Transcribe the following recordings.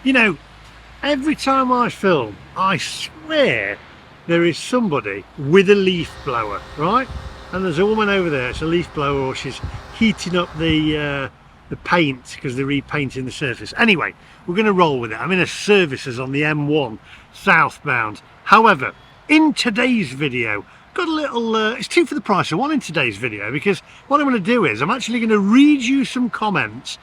You know, every time I film, I swear there is somebody with a leaf blower, right? And there's a woman over there, it's a leaf blower, or she's heating up the paint because they're repainting the surface. Anyway, we're going to roll with it. I'm in a services on the M1 southbound. However, in today's video, got a little, it's two for the price of one in today's video, because what I'm going to do is I'm actually going to read you some comments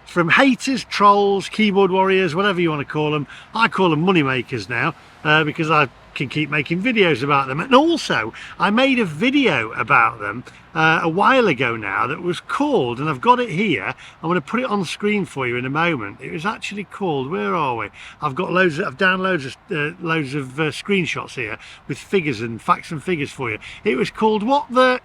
from haters, trolls, keyboard warriors, whatever you want to call them. I call them money makers now because I can keep making videos about them. And also, I made a video about them a while ago now that was called, and I've got it here, I'm going to put it on screen for you in a moment. It was actually called, where are we? I've got I've downloaded loads of screenshots here with figures and facts and figures for you. It was called What the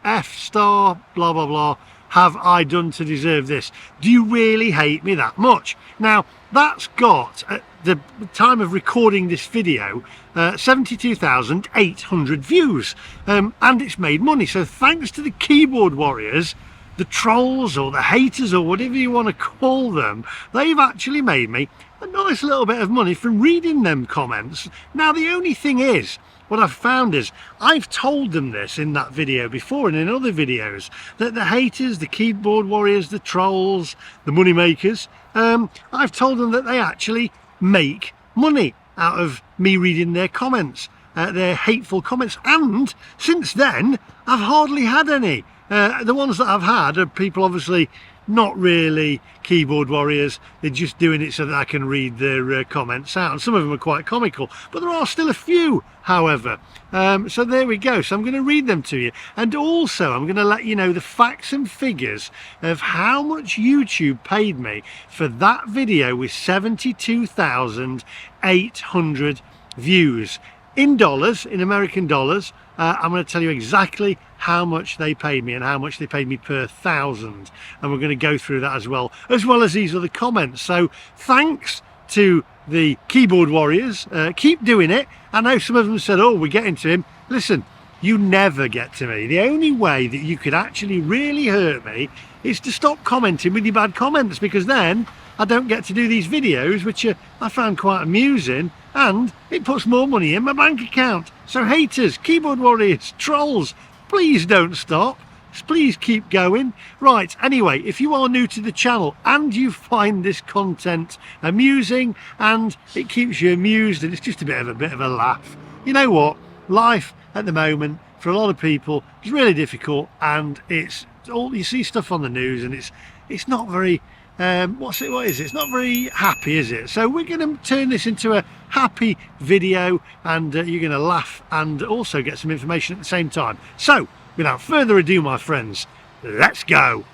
F star blah blah blah have I done to deserve this? Do you really hate me that much? Now, that's got, at the time of recording this video, 72,800 views. And it's made money. So thanks to the keyboard warriors, the trolls or the haters or whatever you want to call them, they've actually made me a nice little bit of money from reading them comments. Now, the only thing is, what I've found is, I've told them this in that video before and in other videos, that the haters, the keyboard warriors, the trolls, the money makers, I've told them that they actually make money out of me reading their comments, their hateful comments. And since then, I've hardly had any. The ones that I've had are people obviously not really keyboard warriors, they're just doing it so that I can read their comments out, and some of them are quite comical, but there are still a few, however. So there we go. So I'm going to read them to you, and also I'm going to let you know the facts and figures of how much YouTube paid me for that video with 72,800 views. In dollars, in American dollars, I'm going to tell you exactly how much they paid me and how much they paid me per 1,000, and we're going to go through that as well as these other comments. So thanks to the keyboard warriors, keep doing it. I know some of them said, oh, we're getting to him. Listen, you never get to me. The only way that you could actually really hurt me is to stop commenting with your bad comments, because then I don't get to do these videos, which I found quite amusing, and it puts more money in my bank account. So haters, keyboard warriors, trolls, please don't stop. Please keep going. Right, anyway, if you are new to the channel and you find this content amusing and it keeps you amused and it's just a bit of a laugh, you know what? Life at the moment for a lot of people is really difficult, and it's all, you see stuff on the news and it's not very what is it? It's not very happy, is it? So we're going to turn this into a happy video, and you're going to laugh and also get some information at the same time. So without further ado, my friends, let's go.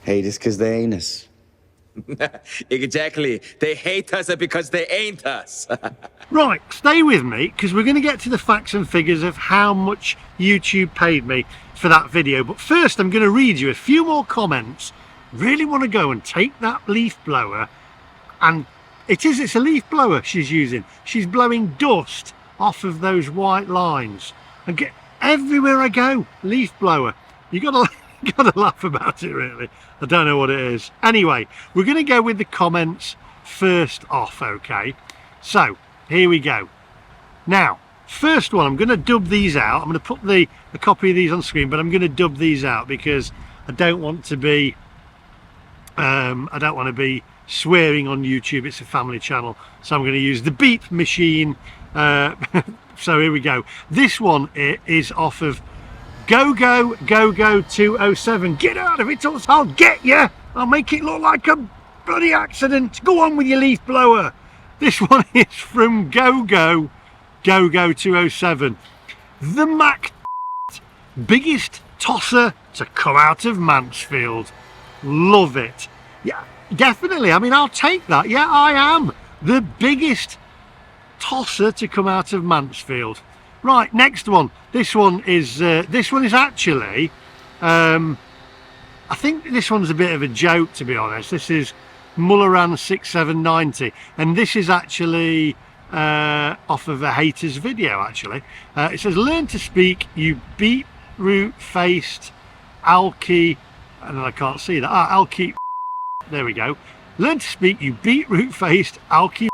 Hate us because they ain't us. Exactly. They hate us because they ain't us. Right, stay with me, because we're going to get to the facts and figures of how much YouTube paid me for that video. But first, I'm going to read you a few more comments. Really want to go and take that leaf blower, and it's a leaf blower she's using. She's blowing dust off of those white lines, and get everywhere I go, leaf blower. You gotta laugh about it, really. I don't know what it is. Anyway, we're going to go with the comments first off, okay? So here we go. Now, first one, I'm going to dub these out. I'm going to put a copy of these on screen, but I'm going to dub these out because I don't want to be swearing on YouTube. It's a family channel, so I'm going to use the beep machine. So here we go. This one is off of Go 207. Get out of it, or I'll get you. I'll make it look like a bloody accident. Go on with your leaf blower. This one is from Go 207. The Mac biggest tosser to come out of Mansfield. Love it. Yeah, definitely. I mean, I'll take that. Yeah, I am the biggest tosser to come out of Mansfield. Right, next one. This one is actually, I think this one's a bit of a joke, to be honest. This is Mulleran 6790, and this is actually off of a hater's video, actually. It says, learn to speak, you beetroot-faced alky, and I can't see that, alky, there we go. Learn to speak, you beetroot-faced alky.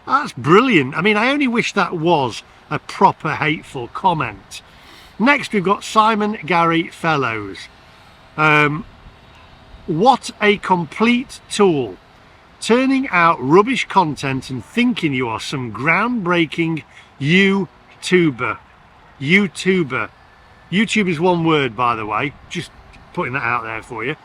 That's brilliant. I mean, I only wish that was a proper hateful comment. Next, we've got Simon Gary Fellows. What a complete tool. Turning out rubbish content and thinking you are some groundbreaking YouTuber. YouTube is one word, by the way. Just putting that out there for you.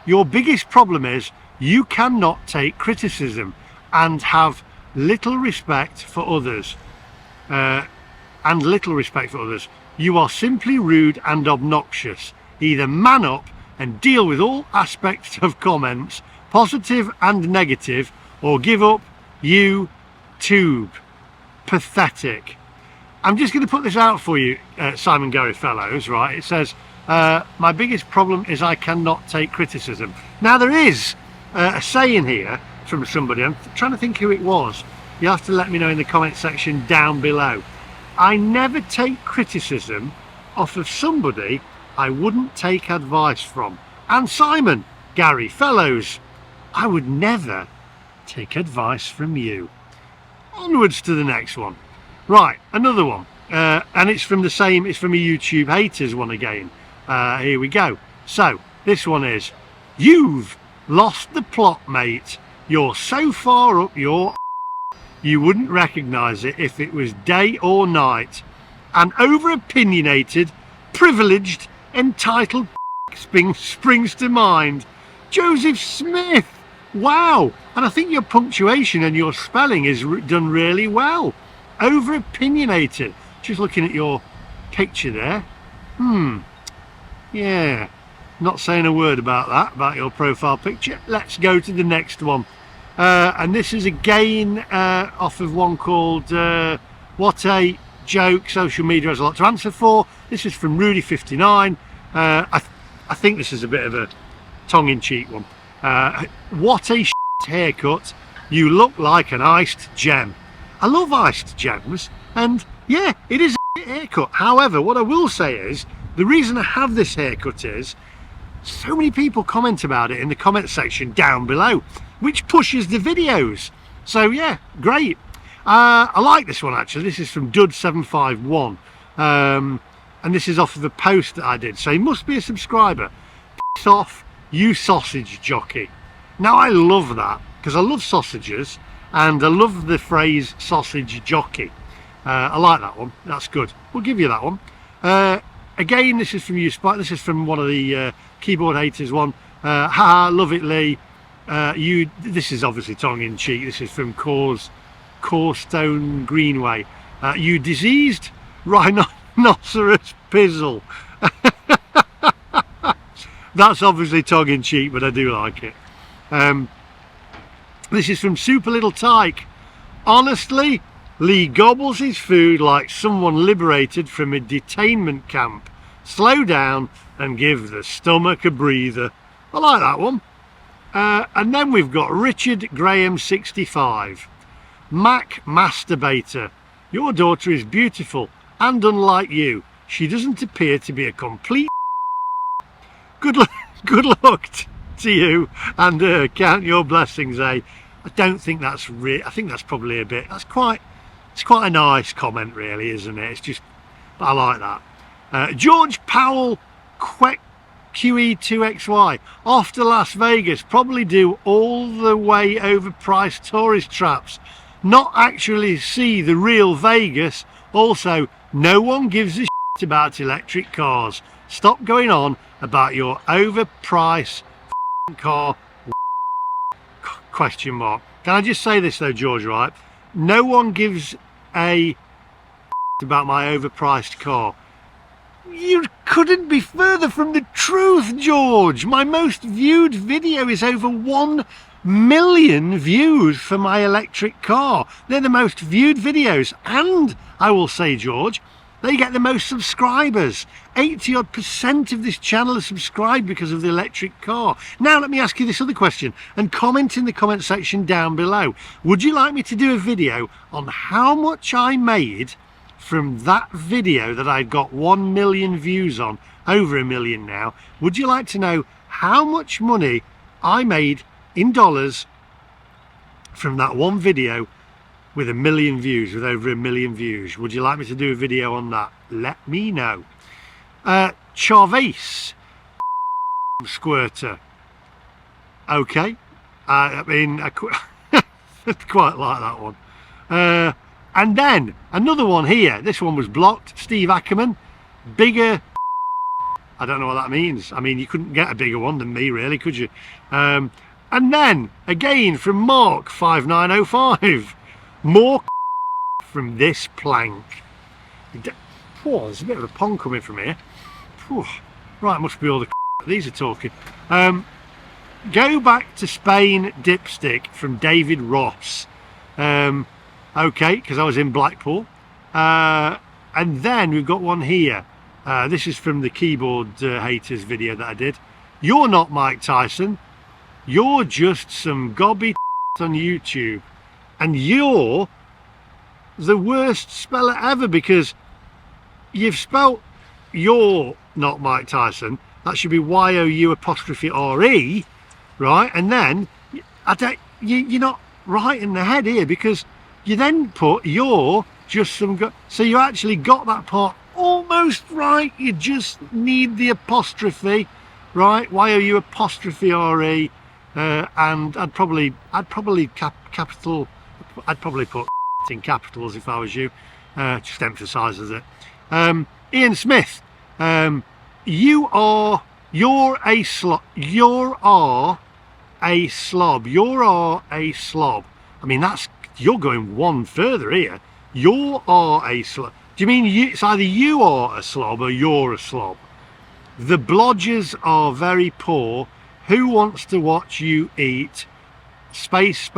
Your biggest problem is you cannot take criticism and have little respect for others. You are simply rude and obnoxious. Either man up and deal with all aspects of comments, positive and negative, or give up. YouTube. Pathetic. I'm just going to put this out for you, Simon Gary Fellows, right? It says, my biggest problem is I cannot take criticism. Now, there is a saying here from somebody. I'm trying to think who it was. You have to let me know in the comment section down below. I never take criticism off of somebody I wouldn't take advice from. And Simon Gary Fellows, I would never take advice from you. Onwards to the next one. Right, another one. And it's from the same, it's from a YouTube haters one again. Here we go. So, this one is, you've lost the plot, mate. You're so far up your you wouldn't recognise it if it was day or night. An over-opinionated, privileged, entitled springs to mind. Joseph Smith. Wow. And I think your punctuation and your spelling is done really well. Over-opinionated. Just looking at your picture there. Yeah. Not saying a word about that, about your profile picture. Let's go to the next one. And this is again off of one called What a Joke. Social media has a lot to answer for. This is from Rudy59. I think this is a bit of a tongue-in-cheek one. What a haircut. You look like an iced gem. I love iced gems, and yeah, it is a haircut. However, what I will say is, the reason I have this haircut is so many people comment about it in the comment section down below, which pushes the videos. So yeah, great. I like this one actually. This is from Dud751, and this is off of a post that I did. So he must be a subscriber. Piss off, you sausage jockey. Now I love that because I love sausages and I love the phrase sausage jockey. I like that one. That's good. We'll give you that one. Again, this is from you, Spike. This is from one of the keyboard haters one. Haha, love it, Lee. This is obviously tongue-in-cheek. This is from Corestone Greenway. You diseased rhinoceros pizzle. That's obviously tongue-in-cheek, but I do like it. This is from Super Little Tyke. Honestly, Lee gobbles his food like someone liberated from a detainment camp. Slow down and give the stomach a breather. I like that one. And then we've got Richard Graham 65. Mac Masturbator. Your daughter is beautiful and unlike you. She doesn't appear to be a complete good luck to you, and count your blessings, eh? I don't think that's I think that's probably a bit, it's quite a nice comment really, isn't it? It's just, but I like that. George Powell QE2XY, off to Las Vegas, probably do all the way overpriced tourist traps, not actually see the real Vegas. Also, no one gives a shit about electric cars. Stop going on about your overpriced car question mark. Can I just say this though, George, right? No one gives a about my overpriced car. You couldn't be further from the truth, George. My most viewed video is over 1 million views for my electric car. They're the most viewed videos, and I will say, George, They get the most subscribers. 80% of this channel are subscribed because of the electric car. Now let me ask you this other question, and comment in the comment section down below. Would you like me to do a video on how much I made from that video that I got 1 million views on, over 1 million now? Would you like to know how much money I made in dollars from that one video with 1 million views, with over 1 million views? Would you like me to do a video on that? Let me know. Charvase squirter. Okay. I mean, I quite like that one. And then another one here. This one was blocked. Steve Ackerman. Bigger. I don't know what that means. I mean, you couldn't get a bigger one than me, really, could you? And then again from Mark 5905. More from this plank. Oh, there's a bit of a pond coming from here. Whew. Right, must be all the these are talking. Go back to Spain dipstick from David Ross. Okay, because I was in Blackpool. And then we've got one here. This is from the keyboard haters video that I did. You're not Mike Tyson. You're just some gobby on YouTube. And you're the worst speller ever, because you've spelt you're not Mike Tyson. That should be Y-O-U''RE, right? And then you're not right in the head here, because you then put you're just some so you actually got that part almost right. You just need the apostrophe, right? Y-O-U''RE, and I'd probably capital. I'd probably put in capitals if I was you. Just emphasises it. Ian Smith, you're a slob. You're a slob. I mean, you're going one further here. You are a slob. Do you mean it's either you are a slob or you're a slob? The blodgers are very poor. Who wants to watch you eat? Space,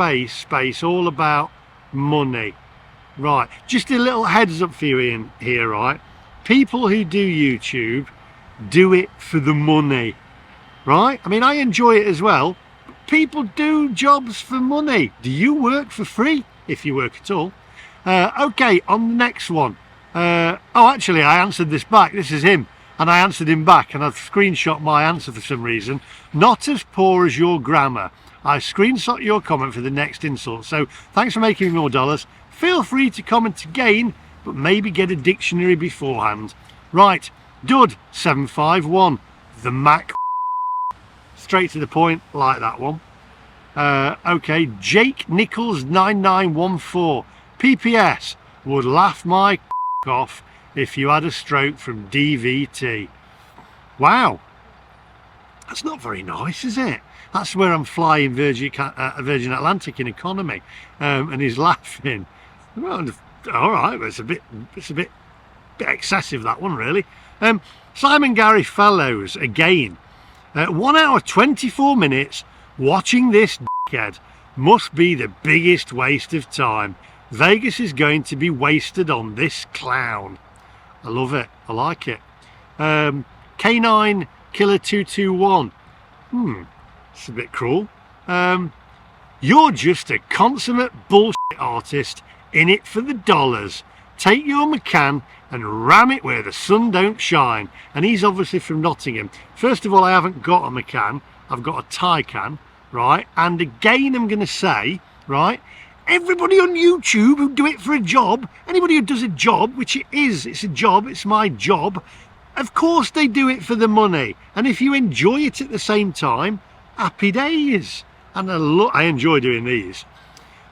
all about money. Right, just a little heads up for you in here, right? People who do YouTube do it for the money, right? I mean, I enjoy it as well. People do jobs for money. Do you work for free? If you work at all. Okay, on the next one. Oh, actually, I answered this back. This is him. And I answered him back, and I've screenshot my answer for some reason. Not as poor as your grammar. I screenshot your comment for the next insult. So thanks for making me more dollars. Feel free to comment again, but maybe get a dictionary beforehand. Right, Dud 751, the Mac. Straight to the point, like that one. Okay, Jake Nichols 9914. PPS, would laugh my off if you had a stroke from DVT. Wow, that's not very nice, is it? That's where I'm flying Virgin Atlantic in economy, and he's laughing. Well, all right, but it's a bit excessive, that one, really. Simon Gary Fellows again. 1 hour 24 minutes watching this dickhead must be the biggest waste of time. Vegas is going to be wasted on this clown. I love it. I like it. K9 Killer 221. It's a bit cruel. You're just a consummate bullshit artist in it for the dollars. Take your McCann and ram it where the sun don't shine. And he's obviously from Nottingham. First of all, I haven't got a McCann. I've got a Taycan, right? And again, I'm going to say, right, everybody on YouTube who do it for a job, anybody who does a job, which it is, it's a job, it's my job, of course they do it for the money. And if you enjoy it at the same time, happy days. And I enjoy doing these.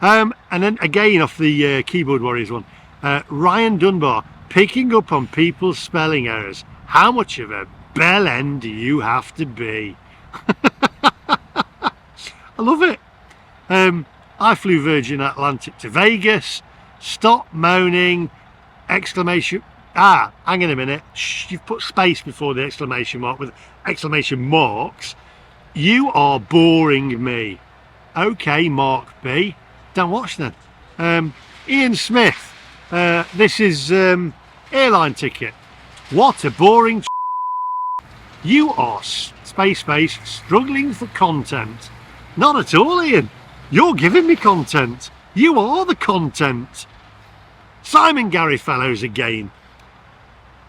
And then again off the Keyboard Warriors one, Ryan Dunbar, picking up on people's spelling errors. How much of a bell end do you have to be? I love it. I flew Virgin Atlantic to Vegas. Stop moaning! Exclamation. Hang on a minute. Shh, you've put space before the exclamation mark with exclamation marks. You are boring me. Okay, Mark B. Don't watch then. Ian Smith. This is airline ticket. What a boring You are space struggling for content. Not at all, Ian. You're giving me content. You are the content. Simon Gary Fellows again.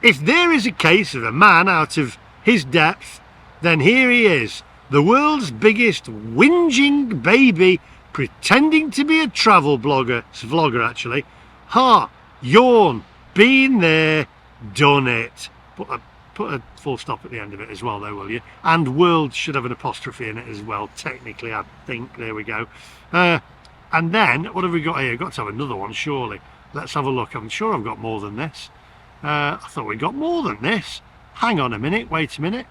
If there is a case of a man out of his depth, then here he is, the world's biggest whinging baby pretending to be a travel blogger. It's a vlogger actually. Ha! Yawn. Been there. Done it. Put a full stop at the end of it as well though, will you? And world should have an apostrophe in it as well, technically, I think. There we go. And then, what have we got here? Got to have another one, surely. Let's have a look. I'm sure I've got more than this. I thought we got more than this. Hang on a minute, wait a minute.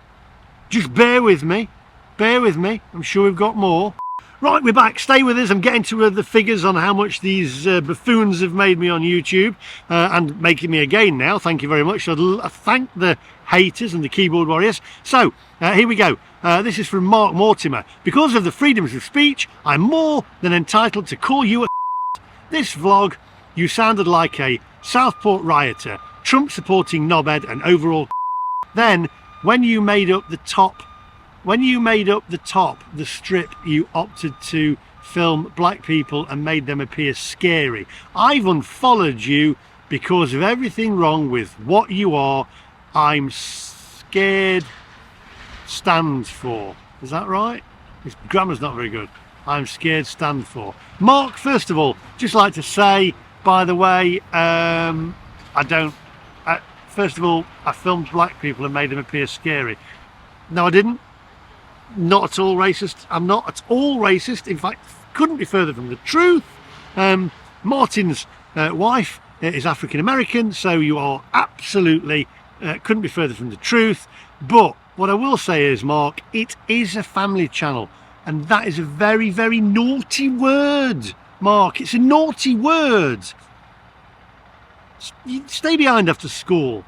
Just bear with me. Bear with me. I'm sure we've got more. Right, we're back. Stay with us. I'm getting to the figures on how much these buffoons have made me on YouTube and making me again now. Thank you very much. I thank the haters and the keyboard warriors. So, here we go. This is from Mark Mortimer. Because of the freedoms of speech, I'm more than entitled to call you a This vlog, you sounded like a Southport rioter, Trump supporting knobhead and overall Then, when you made up the strip, you opted to film black people and made them appear scary. I've unfollowed you because of everything wrong with what you are. I'm scared stands for. Is that right? His grammar's not very good. I'm scared stand for. Mark, first of all, just like to say, by the way, first of all, I filmed black people and made them appear scary. No, I didn't. Not at all racist. I'm not at all racist. In fact, couldn't be further from the truth. Martin's wife is African American, so you are absolutely couldn't be further from the truth. But what I will say is, Mark, it is a family channel, and that is a very, very naughty word, Mark. It's a naughty word. Stay behind after school.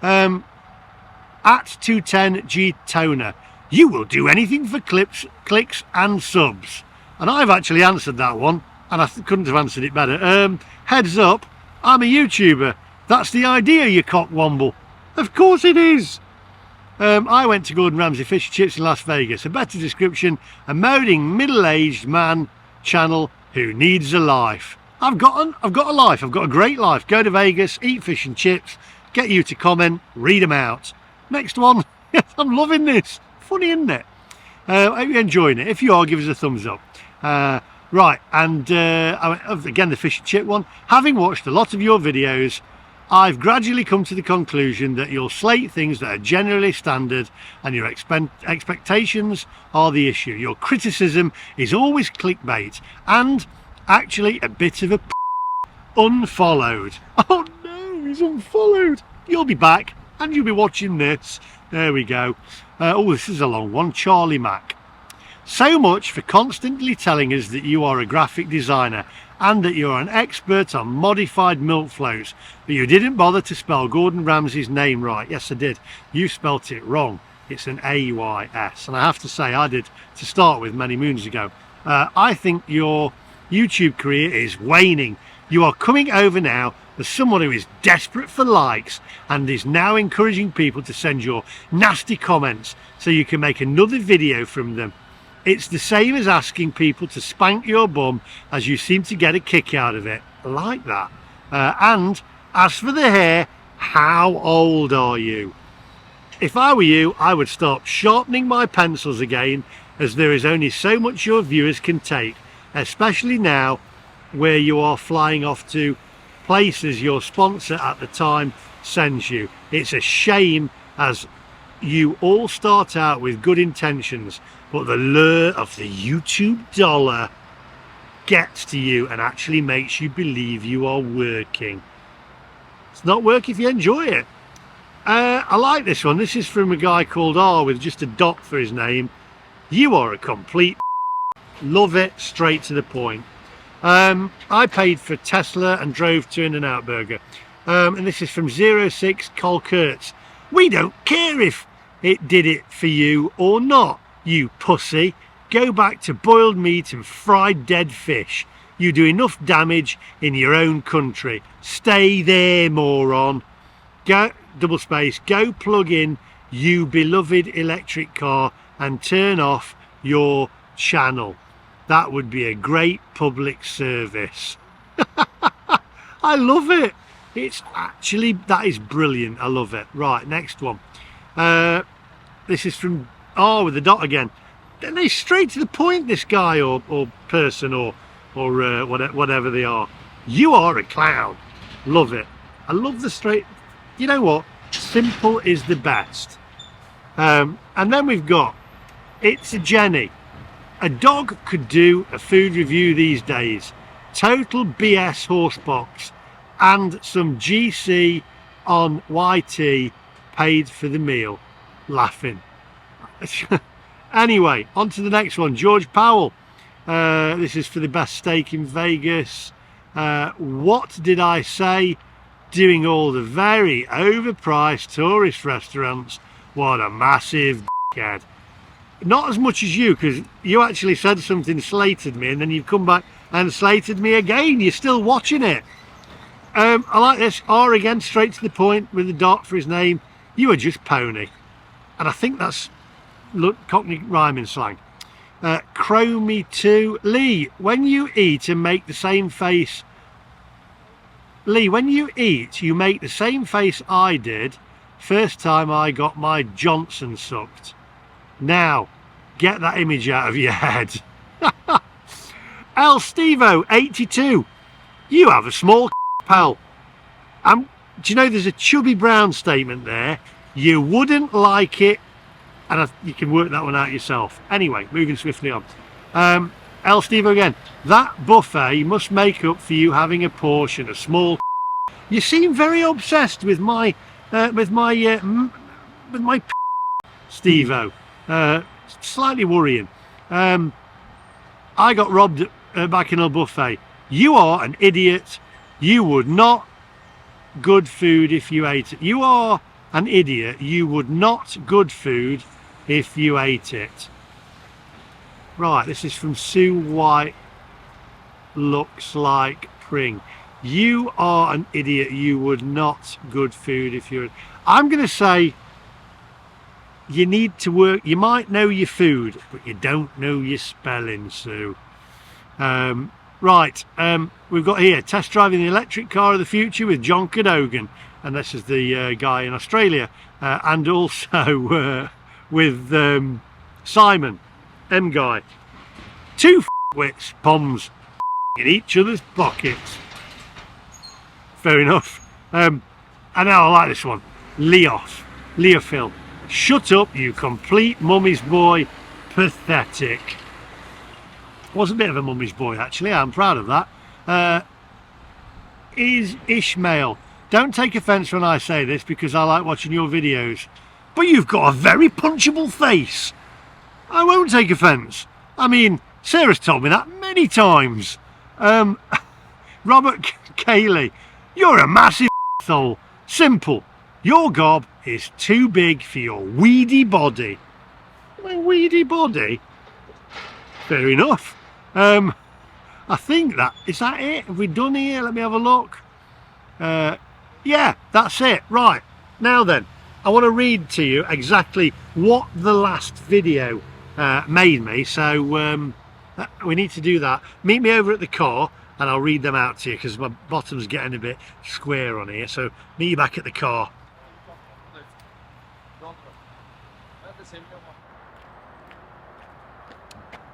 At 210G Toner. You will do anything for clicks and subs. And I've actually answered that one, and I couldn't have answered it better. Heads up, I'm a YouTuber. That's the idea, you cockwomble. Of course it is. I went to Gordon Ramsay Fish and Chips in Las Vegas. A better description, a moaning middle-aged man channel who needs a life. I've got a life. I've got a great life. Go to Vegas, eat fish and chips, get you to comment, read them out. Next one. I'm loving this. Funny, isn't it? I hope you're enjoying it. If you are, give us a thumbs up. Right, and again, the fish and chip one. Having watched a lot of your videos, I've gradually come to the conclusion that you'll slate things that are generally standard and your expectations are the issue. Your criticism is always clickbait and actually a bit of a unfollowed. Oh no, he's unfollowed. You'll be back and you'll be watching this. There we go. Oh, this is a long one. Charlie Mack. So much for constantly telling us that you are a graphic designer and that you're an expert on modified milk flows, but you didn't bother to spell Gordon Ramsay's name right. Yes, I did. You spelt it wrong. It's an A-Y-S, and I have to say I did to start with many moons ago. I think your YouTube career is waning. You are coming over now as someone who is desperate for likes and is now encouraging people to send your nasty comments so you can make another video from them. It's the same as asking people to spank your bum, as you seem to get a kick out of it. I like that. And as for the hair, how old are you? If I were you, I would start sharpening my pencils again, as there is only so much your viewers can take, especially now where you are flying off to places your sponsor at the time sends you. It's a shame, as you all start out with good intentions, but the lure of the YouTube dollar gets to you and actually makes you believe you are working. It's not work if you enjoy it. I like this one. This is from a guy called R with just a dot for his name. You are a complete love it, straight to the point. I paid for Tesla and drove to In-N-Out Burger. And this is from 06 Col Kurtz. We don't care if it did it for you or not, you pussy. Go back to boiled meat and fried dead fish. You do enough damage in your own country. Stay there, moron. go double space, go plug in you beloved electric car and turn off your channel. That would be a great public service. I love it. It's actually, that is brilliant. I love it. Right, next one. This is from, with the dot again. Then they straight to the point, this guy or person or whatever they are. You are a clown. Love it. I love the straight. You know what? Simple is the best. And then we've got, it's a Jenny. A dog could do a food review these days. Total BS horsebox and some GC on YT paid for the meal. Laughing. Anyway, on to the next one. George Powell. This is for the best steak in Vegas. What did I say? Doing all the very overpriced tourist restaurants. What a massive dickhead. Not as much as you, because you actually said something, slated me, and then you've come back and slated me again. You're still watching it. I like this. R again, straight to the point with the dot for his name. You are just pony. And I think that's Cockney rhyming slang. Chromie 2. Lee, when you eat and make the same face... Lee, when you eat, you make the same face I did first time I got my Johnson sucked. Now, get that image out of your head. El Stevo 82. You have a small pal. Do you know there's a Chubby Brown statement there? You wouldn't like it. And you can work that one out yourself. Anyway, moving swiftly on. El Stevo again. That buffet must make up for you having a portion, a small. You seem very obsessed with my Stevo. Slightly worrying. I got robbed at Bacchanal Buffet. You are an idiot. You would not good food if you ate it. You are an idiot. You would not good food if you ate it. Right, this is from Sue White. Looks like Pring. You are an idiot. You would not good food if you. I'm going to say you need to work. You might know your food, but you don't know your spelling, Sue. Right, we've got here test driving the electric car of the future with John Cadogan, and this is the guy in Australia, and also with Simon M guy. Two wits bombs in each other's pockets. Fair enough. And now I like this one. Leophil. Shut up, you complete mummy's boy. Pathetic. Was a bit of a mummy's boy, actually. I'm proud of that. Is Ishmael. Don't take offence when I say this, because I like watching your videos. But you've got a very punchable face. I won't take offence. I mean, Sarah's told me that many times. Robert Cayley. You're a massive asshole. Simple. Your gob is too big for your weedy body. My weedy body? Fair enough. I think is that it? Have we done here? Let me have a look. Yeah, that's it. Right. Now then, I want to read to you exactly what the last video made me. So we need to do that. Meet me over at the car and I'll read them out to you, because my bottom's getting a bit square on here. So meet you back at the car.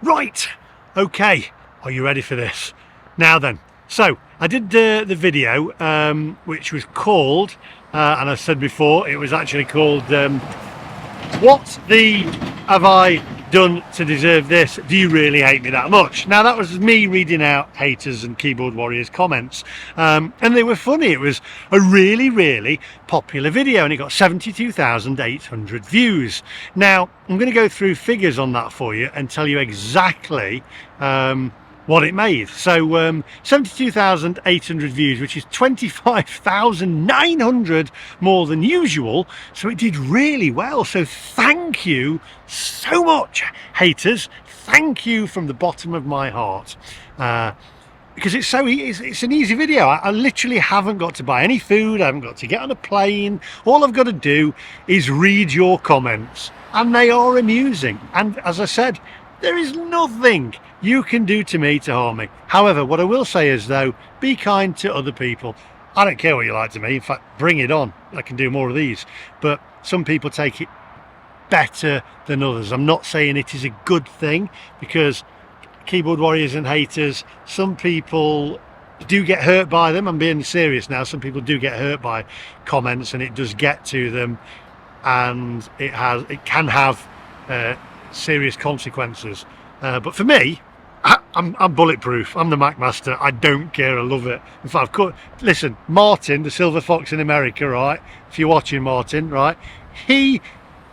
Right, okay, are you ready for this? Now then, so I did the video which was called, and I said before, it was actually called What the Have I Done to Deserve This? Do you really hate me that much? Now that was me reading out haters and keyboard warriors comments, and they were funny. It was a really popular video, and it got 72,800 views. Now I'm going to go through figures on that for you and tell you exactly what it made. So 72,800 views, which is 25,900 more than usual, so it did really well. So thank you so much, haters. Thank you from the bottom of my heart. because it's it's an easy video. I literally haven't got to buy any food, I haven't got to get on a plane. All I've got to do is read your comments, and they are amusing. And as I said, there is nothing you can do to me to harm me. However, what I will say is, though, be kind to other people. I don't care what you like to me. In fact, bring it on. I can do more of these. But some people take it better than others. I'm not saying it is a good thing, because keyboard warriors and haters, some people do get hurt by them. I'm being serious now. Some people do get hurt by comments, and it does get to them, and it can have serious consequences. But for me, I'm bulletproof. I'm the Macmaster. I don't care. I love it. In fact, listen, Martin, the Silver Fox in America, right? If you're watching, Martin, right? He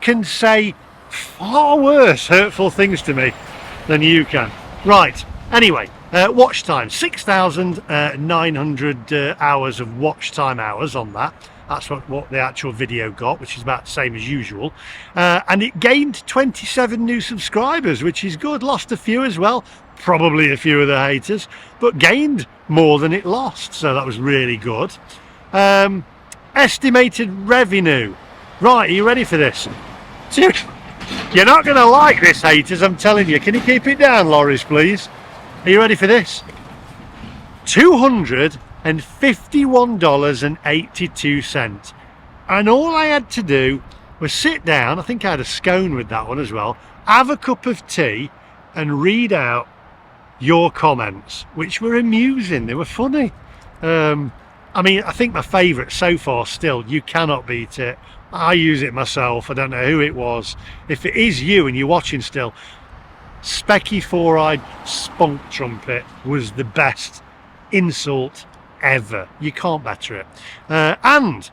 can say far worse hurtful things to me than you can. Right, anyway, watch time, 6,900 hours of watch time hours on that. That's what the actual video got, which is about the same as usual. And it gained 27 new subscribers, which is good. Lost a few as well, probably a few of the haters, but gained more than it lost, so that was really good. Estimated revenue. Right, are you ready for this? You're not going to like this, haters, I'm telling you. Can you keep it down, Loris, please? Are you ready for this? $251.82. And all I had to do was sit down, I think I had a scone with that one as well, have a cup of tea and read out your comments, which were amusing. They were funny. I mean, I think my favourite so far still, You Cannot Beat It. I use it myself. I don't know who it was. If it is you and you're watching still, Specky Four-Eyed Spunk Trumpet was the best insult ever. You can't better it. And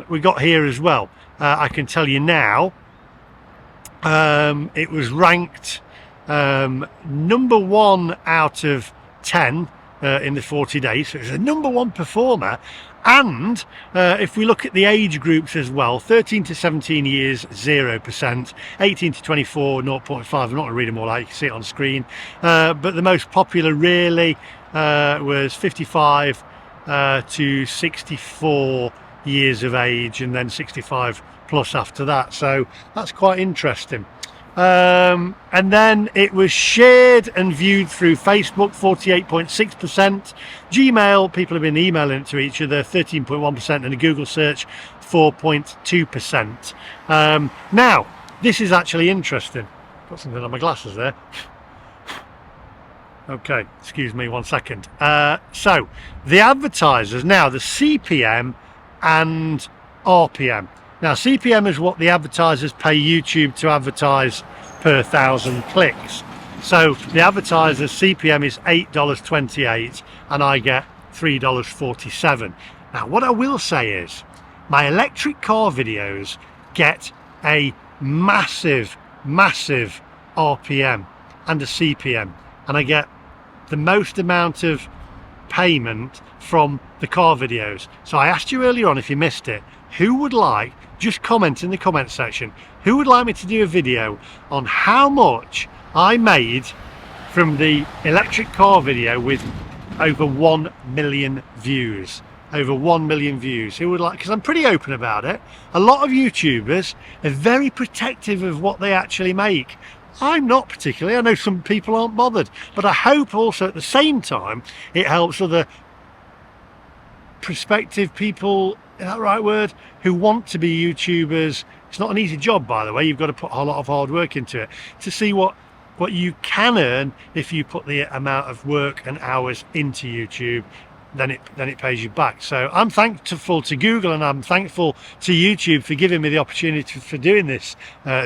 we got here as well. I can tell you now, it was ranked number 1 out of 10 in the 40 days. So it was a number 1 performer. And if we look at the age groups as well, 13 to 17 years, 0%, 18 to 24, 0.5. I'm not going to read them all out, you can see it on screen. But the most popular really was 55 to 64 years of age, and then 65 plus after that. So that's quite interesting. And then it was shared and viewed through Facebook, 48.6%. Gmail, people have been emailing it to each other, 13.1%, and a Google search, 4.2%. Now, this is actually interesting. Got something on my glasses there. Okay, excuse me 1 second. So, the advertisers, now the CPM and RPM. Now, CPM is what the advertisers pay YouTube to advertise per 1,000 clicks. So the advertiser's CPM is $8.28 and I get $3.47. Now, what I will say is my electric car videos get a massive RPM and a CPM, and I get the most amount of payment from the car videos. So I asked you earlier on, if you missed it, who would like, just comment in the comment section, who would like me to do a video on how much I made from the electric car video with over 1 million views. Over 1 million views. Who would like, because I'm pretty open about it. A lot of YouTubers are very protective of what they actually make. I'm not particularly. I know some people aren't bothered, but I hope also at the same time it helps other prospective people, is that the right word, who want to be YouTubers. It's not an easy job, by the way. You've got to put a lot of hard work into it to see what you can earn if you put the amount of work and hours into YouTube. Then it pays you back. So I'm thankful to Google, and I'm thankful to YouTube for giving me the opportunity for doing this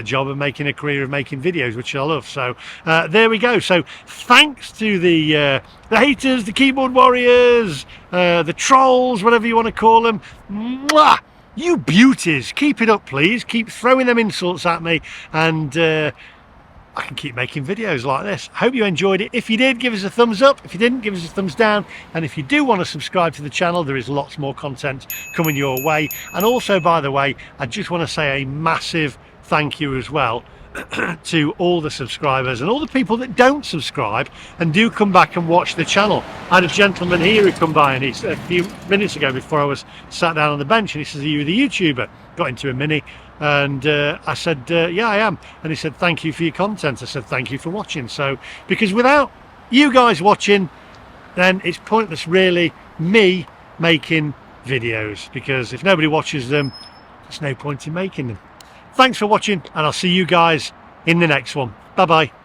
job and making a career of making videos, which I love. So there we go. So thanks to the haters, the keyboard warriors, the trolls, whatever you want to call them. Mwah! You beauties, keep it up, please. Keep throwing them insults at me, and I can keep making videos like this. Hope you enjoyed it. If you did, give us a thumbs up. If you didn't, give us a thumbs down. And if you do want to subscribe to the channel, there is lots more content coming your way. And also, by the way, I just want to say a massive thank you as well to all the subscribers and all the people that don't subscribe and do come back and watch the channel. I had a gentleman here who come by, and he's a few minutes ago before I was sat down on the bench, and he says, "Are you the YouTuber?" Got into a mini, and I said, "Yeah, I am." And he said, "Thank you for your content." I said, "Thank you for watching." So, because without you guys watching, then it's pointless really me making videos, because if nobody watches them, there's no point in making them. Thanks for watching, and I'll see you guys in the next one. Bye bye.